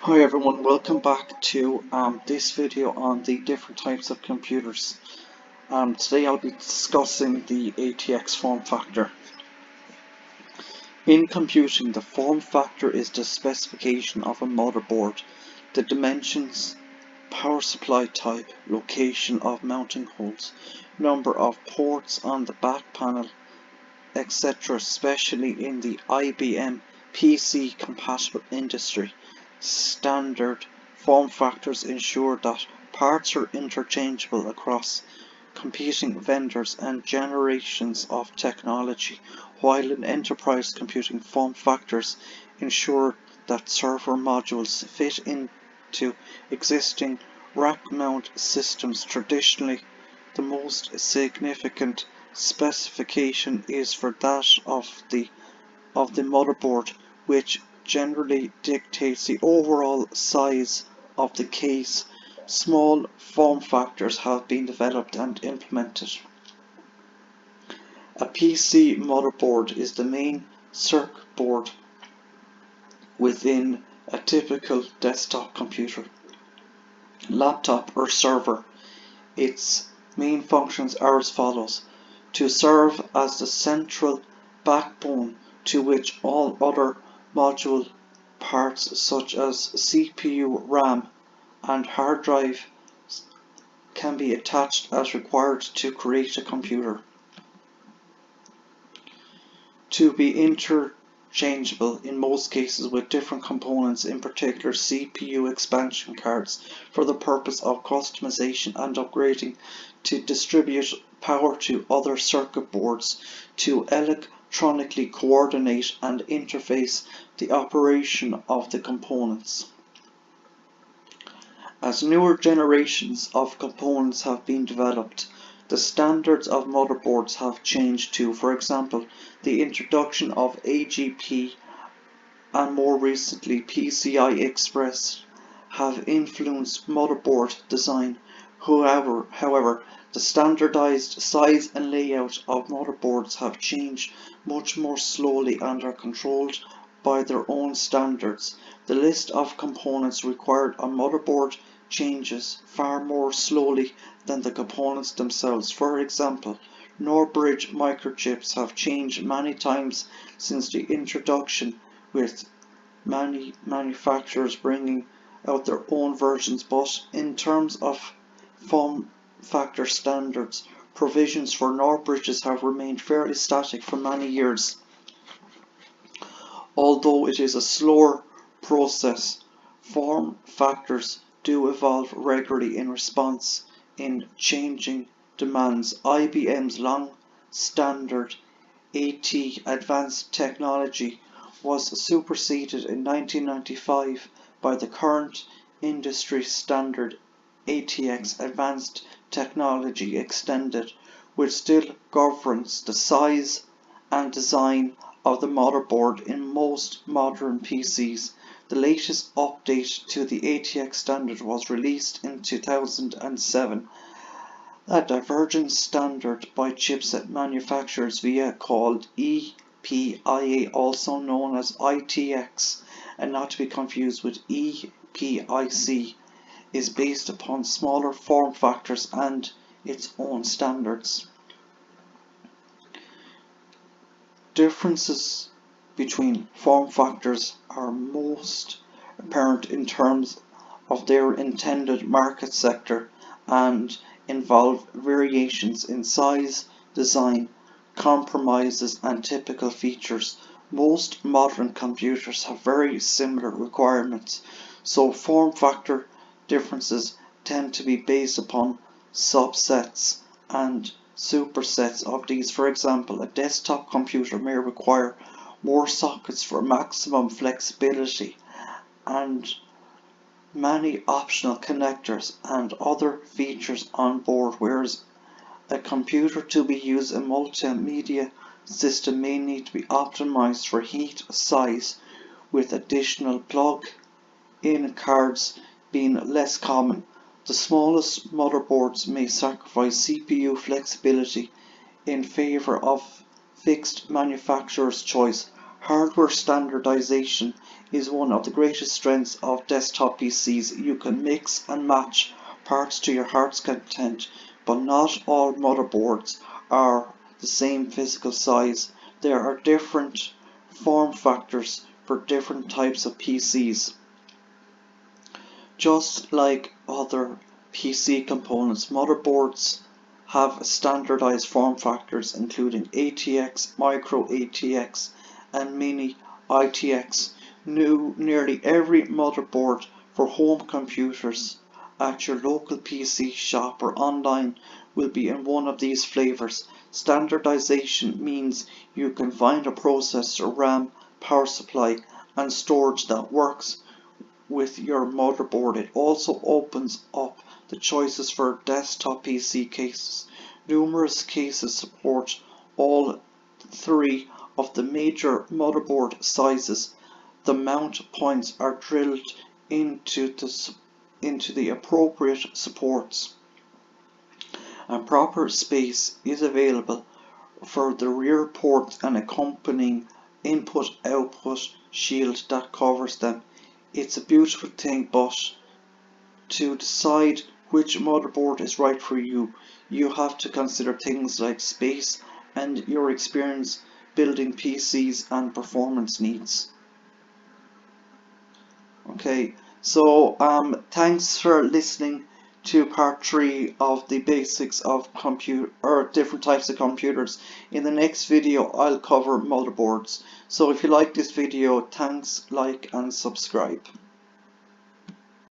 Hi everyone, welcome back to this video on the different types of computers. Today I'll be discussing the ATX form factor. In computing, the form factor is the specification of a motherboard, the dimensions, power supply type, location of mounting holes, number of ports on the back panel, etc., especially in the IBM PC compatible industry. Standard form factors ensure that parts are interchangeable across competing vendors and generations of technology, while in enterprise computing, form factors ensure that server modules fit into existing rack mount systems. Traditionally, the most significant specification is for that of the motherboard, which generally dictates the overall size of the case. Small form factors have been developed and implemented. A PC motherboard is the main circuit board within a typical desktop computer, laptop or server. Its main functions are as follows: to serve as the central backbone to which all other module parts such as CPU, RAM, and hard drive can be attached as required to create a computer. To be interchangeable in most cases with different components, in particular CPU expansion cards, for the purpose of customization and upgrading, to distribute power to other circuit boards, to electronically coordinate and interface the operation of the components. As newer generations of components have been developed, the standards of motherboards have changed too. For example, the introduction of AGP and more recently PCI Express have influenced motherboard design. However, the standardized size and layout of motherboards have changed much more slowly and are controlled by their own standards. The list of components required on motherboard changes far more slowly than the components themselves. For example, Northbridge microchips have changed many times since the introduction, with many manufacturers bringing out their own versions, but in terms of form factor standards, provisions for Northbridges have remained fairly static for many years. Although it is a slower process, form factors do evolve regularly in response in changing demands. IBM's long standard AT advanced technology was superseded in 1995 by the current industry standard ATX advanced technology extended, which still governs the size and design of the motherboard in most modern PCs. The latest update to the ATX standard was released in 2007. A divergent standard by chipset manufacturers VIA called EPIA, also known as ITX, and not to be confused with EPIC, is based upon smaller form factors and its own standards. Differences between form factors are most apparent in terms of their intended market sector and involve variations in size, design, compromises, and typical features. Most modern computers have very similar requirements, so form factor differences tend to be based upon subsets and supersets of these. For example, a desktop computer may require more sockets for maximum flexibility and many optional connectors and other features on board, whereas a computer to be used in a multimedia system may need to be optimized for heat size, with additional plug-in cards being less common. The smallest motherboards may sacrifice CPU flexibility in favor of fixed manufacturer's choice. Hardware standardization is one of the greatest strengths of desktop PCs. You can mix and match parts to your heart's content, but not all motherboards are the same physical size. There are different form factors for different types of PCs. Just like other PC components, motherboards have standardized form factors including ATX, Micro ATX, and Mini ITX. Nearly every motherboard for home computers at your local PC shop or online will be in one of these flavors. Standardization means you can find a processor, RAM, power supply, and storage that works with your motherboard. It also opens up the choices for desktop PC cases. Numerous cases support all three of the major motherboard sizes. The mount points are drilled into the appropriate supports, and proper space is available for the rear ports and accompanying input-output shield that covers them. It's a beautiful thing, but to decide which motherboard is right for you, you have to consider things like space and your experience building PCs and performance needs. Okay, so thanks for listening to part 3 of the basics of different types of computers. In the next video I'll cover motherboards. So if you like this video, thanks, like and subscribe.